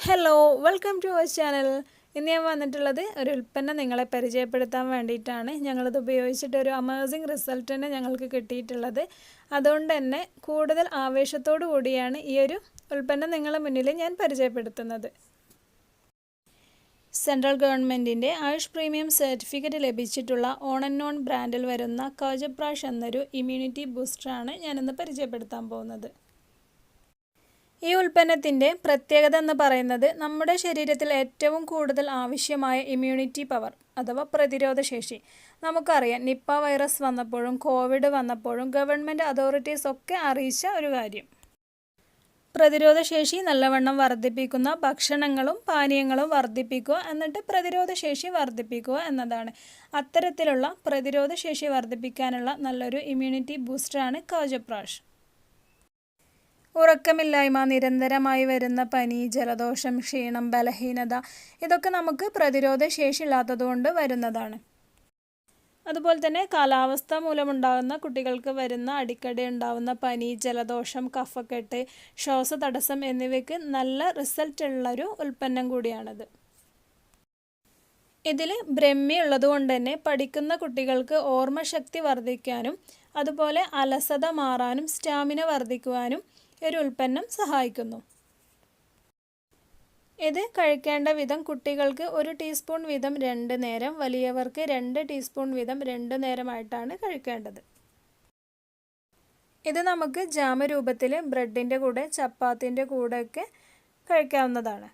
Hello welcome to our channel. ഇന്ന് ഞാൻ വന്നിട്ടുള്ളത് ഒരു ഉൽപ്പന്നം നിങ്ങളെ പരിചയപ്പെടുത്താൻ വേണ്ടിയിട്ടാണ്. ഞങ്ങളത് ഉപയോഗിച്ചിട്ട് ഒരു അമേസിങ് റിസൾട്ട് തന്നെ ഞങ്ങൾക്ക് കിട്ടിയിട്ടുള്ളത്. അതുകൊണ്ട് തന്നെ കൂടുതൽ ആവേശത്തോടു കൂടിയാണ് ഈ ഒരു ഉൽപ്പന്നം നിങ്ങളുടെ മുന്നിൽ ഞാൻ പരിചയപ്പെടുത്തുന്നത്. സെൻട്രൽ ഗവൺമെൻറ്റിൻ്റെ ആയുഷ് പ്രീമിയം സർട്ടിഫിക്കറ്റ് ലഭിച്ചിട്ടുള്ള ഓൺ ആൻഡ് നോൺ ബ്രാൻഡിൽ വരുന്ന കവചപ്രാഷ് എന്നൊരു ഇമ്മ്യൂണിറ്റി ബൂസ്റ്ററാണ് ഞാനിന്ന് പരിചയപ്പെടുത്താൻ പോകുന്നത്. ഈ ഉൽപ്പന്നത്തിൻ്റെ പ്രത്യേകത എന്ന് പറയുന്നത് നമ്മുടെ ശരീരത്തിൽ ഏറ്റവും കൂടുതൽ ആവശ്യമായ ഇമ്മ്യൂണിറ്റി പവർ അഥവാ പ്രതിരോധശേഷി. നമുക്കറിയാം, നിപ്പ വൈറസ് വന്നപ്പോഴും കോവിഡ് വന്നപ്പോഴും ഗവൺമെൻറ് അതോറിറ്റീസ് ഒക്കെ അറിയിച്ച ഒരു കാര്യം പ്രതിരോധശേഷി നല്ലവണ്ണം വർദ്ധിപ്പിക്കുന്ന ഭക്ഷണങ്ങളും പാനീയങ്ങളും വർദ്ധിപ്പിക്കുക, എന്നിട്ട് പ്രതിരോധശേഷി വർദ്ധിപ്പിക്കുക എന്നതാണ്. അത്തരത്തിലുള്ള പ്രതിരോധശേഷി വർദ്ധിപ്പിക്കാനുള്ള നല്ലൊരു ഇമ്മ്യൂണിറ്റി ബൂസ്റ്ററാണ് കവചപ്രാഷ്. ഉറക്കമില്ലായ്മ, നിരന്തരമായി വരുന്ന പനി, ജലദോഷം, ക്ഷീണം, ബലഹീനത ഇതൊക്കെ നമുക്ക് പ്രതിരോധശേഷി ഇല്ലാത്തതുകൊണ്ട് വരുന്നതാണ്. അതുപോലെ തന്നെ കാലാവസ്ഥ മൂലമുണ്ടാകുന്ന കുട്ടികൾക്ക് വരുന്ന അടിക്കടി ഉണ്ടാകുന്ന പനി, ജലദോഷം, കഫക്കെട്ട്, ശ്വാസതടസ്സം എന്നിവയ്ക്ക് നല്ല റിസൾട്ടുള്ളൊരു ഉൽപ്പന്നം കൂടിയാണിത്. ഇതിൽ ബ്രഹ്മി ഉള്ളതുകൊണ്ട് തന്നെ പഠിക്കുന്ന കുട്ടികൾക്ക് ഓർമ്മശക്തി വർദ്ധിക്കാനും അതുപോലെ അലസത മാറാനും സ്റ്റാമിന വർദ്ധിക്കുവാനും ഒരു ഉൽപ്പന്നം സഹായിക്കുന്നു. ഇത് കഴിക്കേണ്ട വിധം കുട്ടികൾക്ക് 1 ടീസ്പൂൺ വീതം 2 നേരം, വലിയവർക്ക് 2 ടീസ്പൂൺ വീതം 2 നേരമായിട്ടാണ് കഴിക്കേണ്ടത്. ഇത് നമുക്ക് ജാമ രൂപത്തിൽ ബ്രെഡിൻ്റെ കൂടെ, ചപ്പാത്തിൻ്റെ കൂടെയൊക്കെ കഴിക്കാവുന്നതാണ്.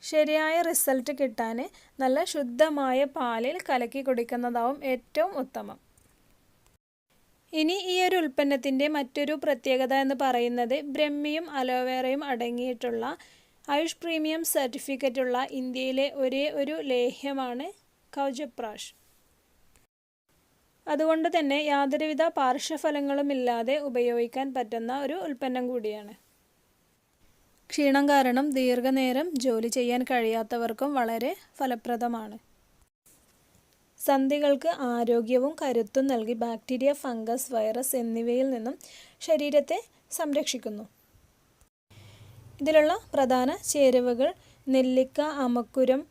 ശരിയായ റിസൾട്ട് കിട്ടാൻ നല്ല ശുദ്ധമായ പാലിൽ കലക്കി കുടിക്കുന്നതാവും ഏറ്റവും ഉത്തമം. ഇനി ഈ ഒരു ഉൽപ്പന്നത്തിൻ്റെ മറ്റൊരു പ്രത്യേകത എന്ന് പറയുന്നത് ബ്രഹ്മിയും അലോവേറയും അടങ്ങിയിട്ടുള്ള ആയുഷ് പ്രീമിയം സർട്ടിഫിക്കറ്റുള്ള ഇന്ത്യയിലെ ഒരേ ഒരു ലേഹ്യമാണ് കവചപ്രാഷ്. അതുകൊണ്ട് തന്നെ യാതൊരുവിധ പാർശ്വഫലങ്ങളുമില്ലാതെ ഉപയോഗിക്കാൻ പറ്റുന്ന ഒരു ഉൽപ്പന്നം കൂടിയാണ്. ക്ഷീണം കാരണം ദീർഘനേരം ജോലി ചെയ്യാൻ കഴിയാത്തവർക്കും വളരെ ഫലപ്രദമാണ്. സന്ധികൾക്ക് ആരോഗ്യവും കരുത്തും നൽകി ബാക്ടീരിയ, ഫംഗസ്, വൈറസ് എന്നിവയിൽ നിന്നും ശരീരത്തെ സംരക്ഷിക്കുന്നു. ഇതിലുള്ള പ്രധാന ചേരുവകൾ നെല്ലിക്ക, അമക്കുരം,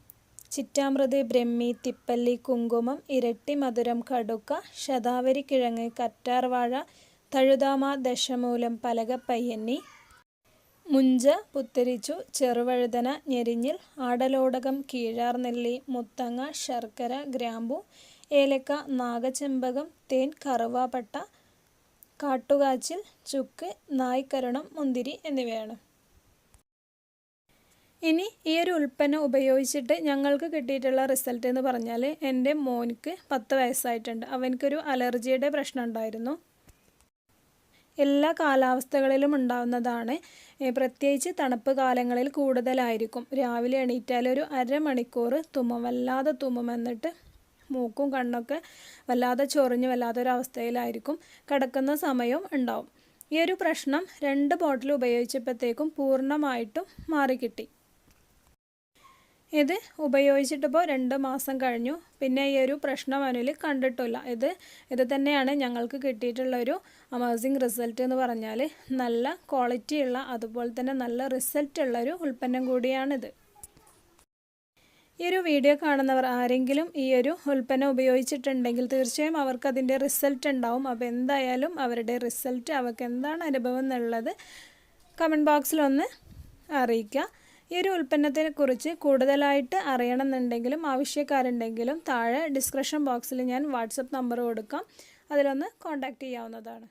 ചിറ്റാമൃത്, ബ്രഹ്മി, തിപ്പല്ലി, കുങ്കുമം, ഇരട്ടി മധുരം, കടുക്ക, ശതാവരി കിഴങ്ങ്, കറ്റാർവാഴ, തഴുതാമ, ദശമൂലം, പലകപ്പയ്യന്നി, മുഞ്ച, പുത്തരിച്ചു, ചെറുവഴുതന, ഞെരിഞ്ഞിൽ, ആടലോടകം, കീഴാർനെല്ലി, മുത്തങ്ങ, ശർക്കര, ഗ്രാമ്പു, ഏലക്ക, നാഗചെമ്പകം, തേൻ, കറുവാപ്പട്ട, കാട്ടുകാച്ചിൽ, ചുക്ക്, നായ്ക്കരണം, മുന്തിരി എന്നിവയാണ്. ഇനി ഈ ഒരു ഉൽപ്പന്നം ഉപയോഗിച്ചിട്ട് ഞങ്ങൾക്ക് കിട്ടിയിട്ടുള്ള റിസൾട്ട് എന്ന് പറഞ്ഞാൽ, എൻ്റെ മോനിക്ക് 10 വയസ്സായിട്ടുണ്ട്. അവനക്കൊരു അലർജിയുടെ പ്രശ്നം ഉണ്ടായിരുന്നു. എല്ലാ കാലാവസ്ഥകളിലും ഉണ്ടാകുന്നതാണ്. പ്രത്യേകിച്ച് തണുപ്പ് കാലങ്ങളിൽ കൂടുതലായിരിക്കും. രാവിലെ എണീറ്റാൽ ഒരു അരമണിക്കൂർ തുമ്മും, വല്ലാതെ തുമ്മും, എന്നിട്ട് മൂക്കും കണ്ണൊക്കെ വല്ലാതെ ചൊറിഞ്ഞ് വല്ലാത്തൊരവസ്ഥയിലായിരിക്കും. കിടക്കുന്ന സമയവും ഉണ്ടാവും. ഈ ഒരു പ്രശ്നം 2 ബോട്ടിൽ ഉപയോഗിച്ചപ്പോഴത്തേക്കും പൂർണ്ണമായിട്ടും മാറിക്കിട്ടി. ഇത് ഉപയോഗിച്ചിട്ടിപ്പോൾ 2 മാസം കഴിഞ്ഞു. പിന്നെ ഈ ഒരു പ്രശ്നം അവനിൽ കണ്ടിട്ടില്ല. ഇത് തന്നെയാണ് ഞങ്ങൾക്ക് കിട്ടിയിട്ടുള്ളൊരു അമേസിങ് റിസൾട്ട് എന്ന് പറഞ്ഞാൽ. നല്ല ക്വാളിറ്റിയുള്ള അതുപോലെ തന്നെ നല്ല റിസൾട്ടുള്ളൊരു ഉൽപ്പന്നം കൂടിയാണിത്. ഈ ഒരു വീഡിയോ കാണുന്നവർ ആരെങ്കിലും ഈ ഒരു ഉൽപ്പന്നം ഉപയോഗിച്ചിട്ടുണ്ടെങ്കിൽ തീർച്ചയായും അവർക്ക് അതിൻ്റെ റിസൾട്ട് ഉണ്ടാവും. അപ്പോൾ എന്തായാലും അവരുടെ റിസൾട്ട്, അവർക്ക് എന്താണ് അനുഭവം എന്നുള്ളത് കമൻറ്റ് ബോക്സിലൊന്ന് അറിയിക്കുക. ഈ ഒരു ഉൽപ്പന്നത്തെക്കുറിച്ച് കൂടുതലായിട്ട് അറിയണമെന്നുണ്ടെങ്കിലും ആവശ്യക്കാരുണ്ടെങ്കിലും താഴെ ഡിസ്ക്രിപ്ഷൻ ബോക്സിൽ ഞാൻ വാട്സപ്പ് നമ്പർ കൊടുക്കാം. അതിലൊന്ന് കോൺടാക്റ്റ് ചെയ്യാവുന്നതാണ്.